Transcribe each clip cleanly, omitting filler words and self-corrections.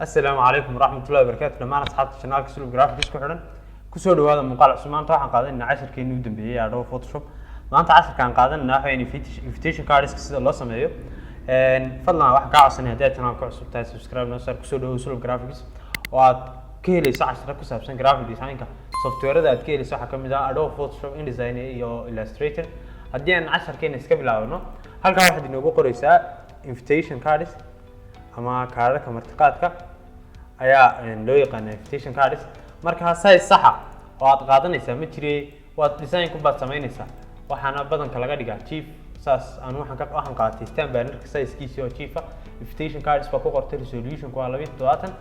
السلام عليكم ورحمة الله وبركاته. لما أنا أصحاب الشنال كسلوب جرافيكس كحرن كسر هذا مقال عثمان طبعا قاعدين عشر كي نودن بيه على فوتوشوب. ما أنت عشر كان قاعدين ناحية invitation كاردس كسر الله سمعيه. فضلا واحد قاعد سنة هداية أنا كعصب تاع سبسكرايب نصر كسر كسلوب جرافيكس وكيلي صح عشرة كسر بسن جرافيك ديزاين كا سوفت وير ده كيلي صح كم ده أدو فوتوشوب إن ديزاين يو إلستريتور. هديان عشر كي نسكب لاونه. هل كان واحد إنه بقول رسالة invitation كاردس ama kaararka martiqaadka ayaa loo yaqaan invitation cards marka size sax ah oo aad qaadanaysaa ma jiray waad design ku baad sameynaysaa waxaana badanka laga dhigaa chief saas aan waxaan qaatay standard size-kiisa oo chief ah invitation cards ba ku qortay resolution ku 27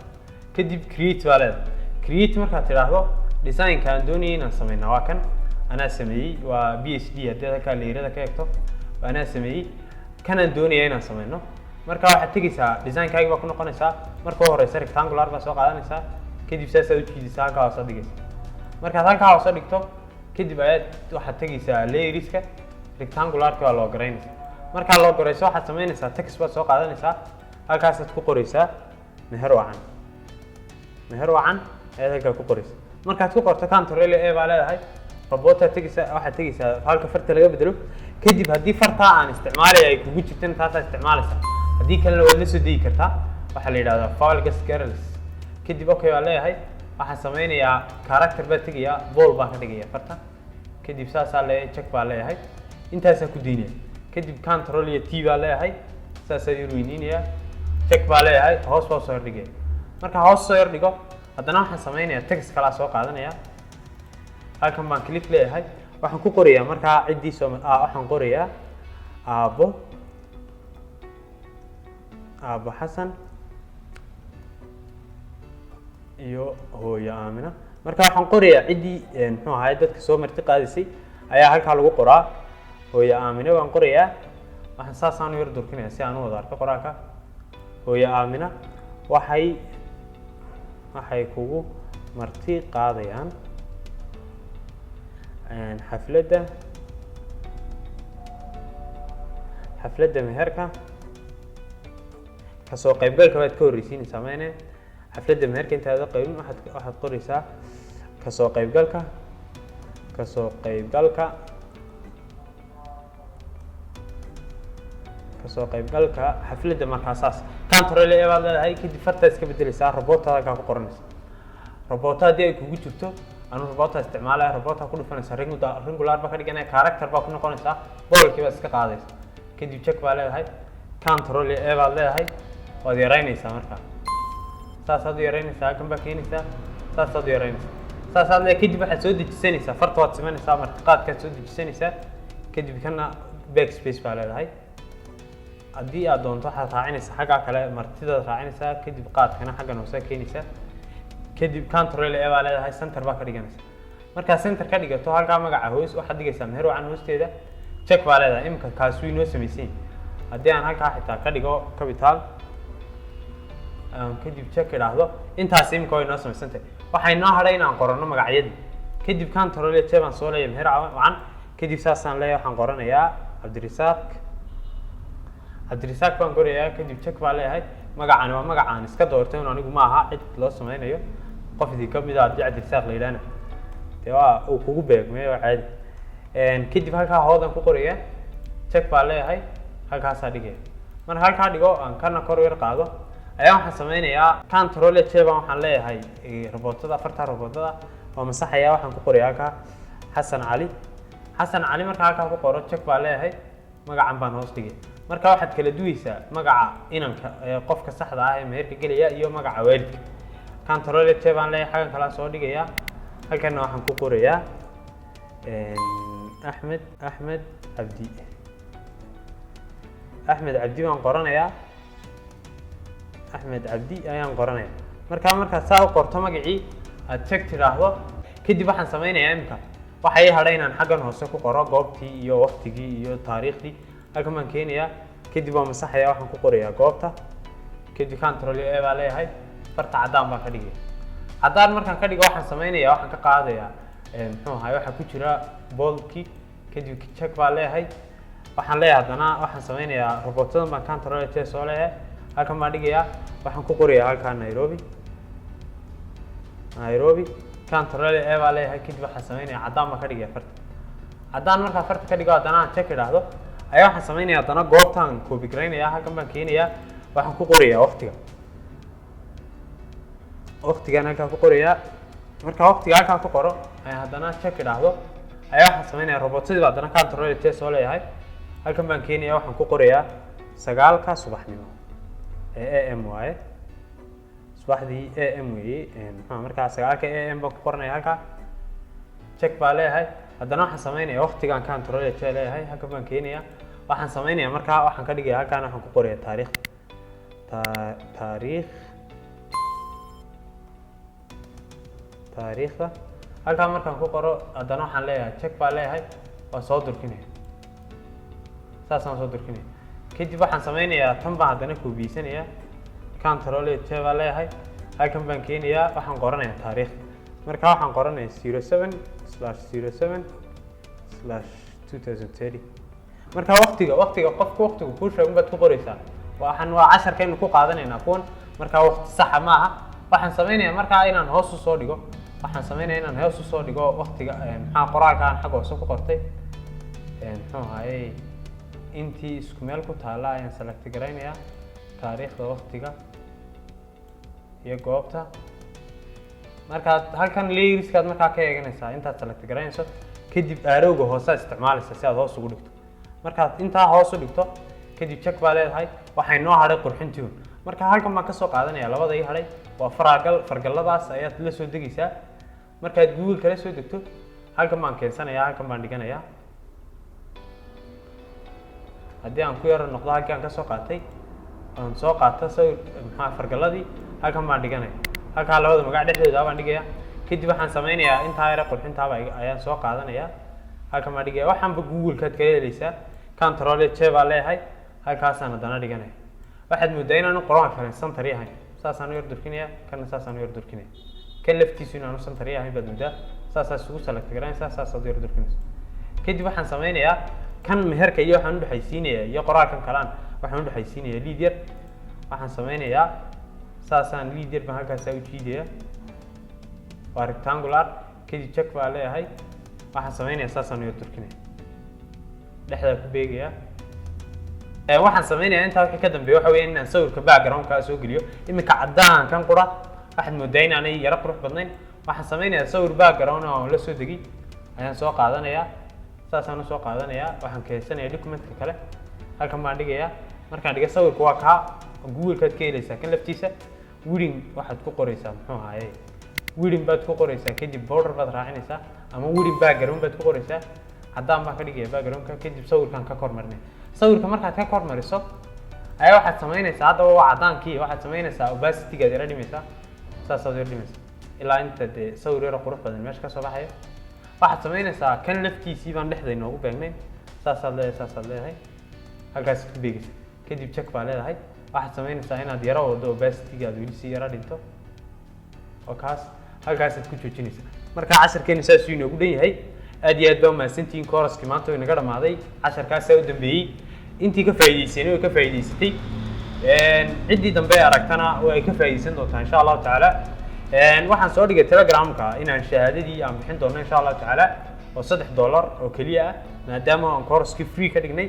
kadib create walad create marka tiraahdo design ka doonayay inaan sameeyno waa kan ana sameeyay waa PSD hadda ka leerada ka eegto ana sameeyay kana doonayay inaan sameeyno marka waxa tigaysaa design kaaga ba ku noqonaysaa marka horeysa rectangular ba soo qaadanaysaa kadib saas aad u jiidaysaa halka hoos dhigaysaa marka halka hoos dhigto kadib aad waxa tigaysaa layerska rectangular ka loo gareynaysaa marka loo gareyso waxa sameynaysaa text ba soo qaadanaysaa halkaas aad ku qoraysaa meher wacan aad halka ku qoraysaa marka aad ku qorto control A baa leedahay robot tigaysaa waxa tigaysaa halka farta laga bedelo kadib hadii farta aan isticmaalay ay kugu jirteen taas isticmaalaysaa hadii kale waa la soo deey kartaa waxa la yiraahdaa file girls kadib okay waa leeyahay waxa sameeynaya character ba tagaya ball ba ka dhigaya farta kadib saas leeyahay check ba leeyahay intaas ku diinaya kadib control iyo t ba leeyahay saas ay ruinaya check ba leeyahay hoos ba soo dhigay marka hoos soo dhigo hadana waxa sameeynaya text kala soo qaadanaya halkan baan click leeyahay waxaan ku qorayaa marka cidii soo waxaan qorayaa Abu Hassan iyo hooyo Aamina marka waxaan qorayaa cidii muxuu ahaa dadka soo marti qaadisay ayaa halka lagu qoraa hooyo Aamina waan qorayaa waxaan saasaan u yar durkinayaa si aan u wada arko qoraalka hooyo Aamina waxay kugu marti qaadayaan xafladda meherka kasoo qaybgalka waad ka horeysiinaysaa maana xafladda meherka inta aad qaybin waxaad qoraysaa kasoo qaybgalka xafladda markaasaas control A baad leedahay kadib farta iska bedelaysaa robot-da ka ku qoranaysa robot hadii ay kugu jirto anu robot isticmaalay robot ku dhufanaysa regular ba ka dhiganay character ba ku noqonaysa boolkii ba iska qaadaysa kadib check ba leedahay control A baad leedahay waad yareynaysaa marka saas aad yareynaysaa kan ba keenaysaa saas aad yareynaysaa saas aad kadib waxa soo dejisanaysaa farta waad sameynaysaa martiqaadka soo dejisanaysaa kadib kana backspace ba leedahay hadii aad doonto waxa raacinaysaa xagga kale martida raacinaysaa kadib qaadkana xaggan hoose keenaysaa kadib control A baa leedahay center ba ka dhiganaysaa marka center ka dhigato halka magaca hoos waxa dhigaysaa meher wacan hoosteeda check baa leedahay imka kaas uu inoo sameeyay hadii aan halka xitaa ka dhigo capital kadib check iraahdo intaas imka way noo sameeyay waxay noo haray inaan qorano magacyada kadib control A baan soo leeyahay meher wacan kadib saasaan leeyahay waxaan qoranayaa Cabdirisaaq baan qorayaa kadib check baa leeyahay magacaan waa magacaan iska doortay in anigu ma aha cid loo sameeyo qofdii kamid ah Cabdirisaaq leeyana waa uu kugu beegmay oo caadi kadib halka hoodan ku qorayaa check baa leeyahay halkaas dhigay marka halka dhigo aan kana kor yar qaado ayaa waxaan sameynayaa control A baan waxaan leeyahay robotada farta robotada waa masaxaya waxaan ku qorayaa ka Xasan Cali marka halka ku qoro check baa leeyahay magacaan baan hoos dhigay marka waxaad kala duwaysaa magaca inanka qofka saxda ah ee meherka galaya iyo magaca waalidka control A baan leeyahay xagan kala soo dhigaya halkan waxaan ku qorayaa Ahmed Cabdi waan qoranayaa Ahmed Cabdi ayaan qoranayaa marka saa u qorto magacii aad check tiraahdo kadib waxaan sameynayaa imka waxay hadhaynaan xagan hoose ku qoro goobtii iyo waqtigii iyo taariikhdii halkan baan keenayaa kadib waan masaxayaa waxaan ku qorayaa goobta kadib control A baa leeyahay farta cadaan baa ka dhigay cadaan markaan ka dhigo waxaan sameynayaa waxaan ka qaadayaa muxuu ahaa waxa ku jira boolkii kadib check baa leeyahay waxaan leeyahay hadana waxaan sameynayaa robotadan baan control A soo leeyahay halkan baan dhigayaa waxaan ku qorayaa halkan Nairobi control A baa leeyahay kadib waxaan sameynaya cadaan baan ka dhigayaa farta cadaan markaa farta ka dhigo haddana aan check idhaahdo ayaa waxaan sameynaya haddana goobtaan copy garaynaya halkan baan keenayaa waxaan ku qorayaa waqtigan halkan ku qorayaa marka waqtiga halkan ku qoro ayaa haddana check idhaahdo ayaa waxaan sameynaya robotadii baa haddana control T soo leeyahay halkan baan keenayaa waxaan ku qorayaa 9 subaxnimo AM waaye subaxdii AM weeye maxaa markaa 9 AM baan ku qoranaya halka check baa leeyahay haddana waxaan sameynaya waqtigan control T leeyahay halkan baan keenayaa waxaan sameynaya markaa waxaan ka dhigayaa halkan waxaan ku qorayaa taariikhda halkan markaan ku qoro haddana waxaan leeyahay check baa leeyahay waa soo durkinaya saasaan soo durkinaya kadib waxaan sameynayaa tan baan haddana koobiyeysanaya control T baa leeyahay halkan baan keenayaa waxaan qoranayaa taariikh markaa waxaan qoranayaa 07/07/2030 markaa waqtiga qofka waqtiga kuu sheego baad ku qoraysaa waxaan waa casharkaynu ku qaadanaynaa kuwan markaa waqti sax ma aha waxaan sameynayaa markaa inaan hoos u soo dhigo waqtiga maxaa qoraalka aan xag hoose ku qortay muxuu ahaayey intii isku meel ku taala ayaan select garaynayaa taariikhda waqtiga iyo goobta markaad halkan layerskaad markaa ka eeganaysaa intaad select garaynayso kadib arrowga hoose isticmaalaysa si aad hoos ugu dhigto markaad intaa hoos u dhigto kadib check baa leedahay waxay noo hadhay qurxintii marka halkan baan ka soo qaadanaya labada ii hadhay waa fargalladaas ayaad la soo degaysaa markaad Google kala soo degto halkan baan keensanayaa halkan baan dhiganayaa haddii aan ku yaro noqdo halkii aan ka soo qaatay aan soo qaato sawir maxaa fargalladii halkan baan dhiganaya halkaa labada magac dhexdooda baan dhigayaa kadib waxaan sameynayaa intaa yar qurxintaaba ayaan soo qaadanayaa halkan baan dhigayaa waxaanba Google kaad kala helaysaa control T baa leeyahay halkaasaan haddana dhiganaya waxaad moodaa inaan qoraan karin center yahay saasaan yar durkinaya kana saasaan yar durkinaya kan laftiisu inaan center yahay baad moodaa saasaas ugu select garaynaysaa saasaad yar durkinaysaa kadib waxaan sameynayaa kan meherka iyo waxaan u dhaxaysiinayaa iyo qoraalkan kalaan waxaan u dhaxaysiinayaa lead yar waxaan sameynayaa saasaan lead yar baan halkaas u jiidayaa waa rectangular kadib check baa leeyahay waxaan sameynayaa saasaan yar durkinaya dhexda ku beegaya waxaan sameynayaa inta wixii ka dambeeyo waxa weeye inaan sawirka background-ka soo geliyo iminka cadaan kan qura waxaad moodaa inaanay yara qurux badnayn waxaan sameynayaa sawir background oo la soo degi ayaan soo qaadanayaa saasaan soo qaadanayaa waxaan keensanayaa documentka kale halkan baan dhigayaa markaan dhigo sawirka waa ka Google kaad ka helaysaa kan laftiisa weeding waxaad ku qoraysaa muxuu ahaayey weeding baad ku qoraysaa kadib border baad raacinaysaa ama weeding background baad ku qoraysaa haddaan baan ka dhigayaa background-ka kadib sawirkan ka kormarinay sawirka markaad ka kormariso ayaa waxaad sameynaysaa haddaba waa cadaankii waxaad sameynaysaa opacity-gaad yara dhimaysaa saasaad yara dhimaysaa ilaa inta dee sawir yara qurux badan meesha ka soo baxayo waxaad sameynaysaa kan laftiisii baan dhexda inoogu beegnayn saasaad leedahay halkaas ku beegaysa kadib check baa leedahay waxaad sameynaysaa inaad yara wado opacity-gaad weli si yara dhinto oo kaas halkaasaad ku joojinaysaa marka casharkeena saasuu inoogu dhan yahay aad iyo aad baa mahadsantihiin kooraskii maanta way naga dhamaaday casharkaasaa u dambeeyey intii ka faa'iidayseen way ka faa'iidaysatay ciddii dambe aragtana way ka faa'iidaysan doontaa insha allahu tacaala waxaan soo dhigay telegramka inaan shahaadadii aan bixin doono insha allahu tacaala oo $3 oo keliya ah maadaama aan kooraskii free ka dhignay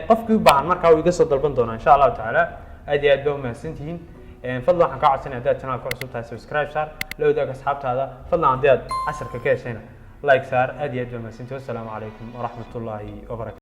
qofkii u baahan markaa wuu iga soo dalban doonaa insha allahu tacaala aad iyo aad baa mahadsantihiin fadlan waxaan kaa codsanaya haddaad channelka cusub tahay subscribe saar la wadaag asxaabtaada fadlan haddii aad casharka ka heshayna like saar aad iyo aad baa mahadsantihiin wassalaamu calaykum waraxmatullaahi wabarakaatu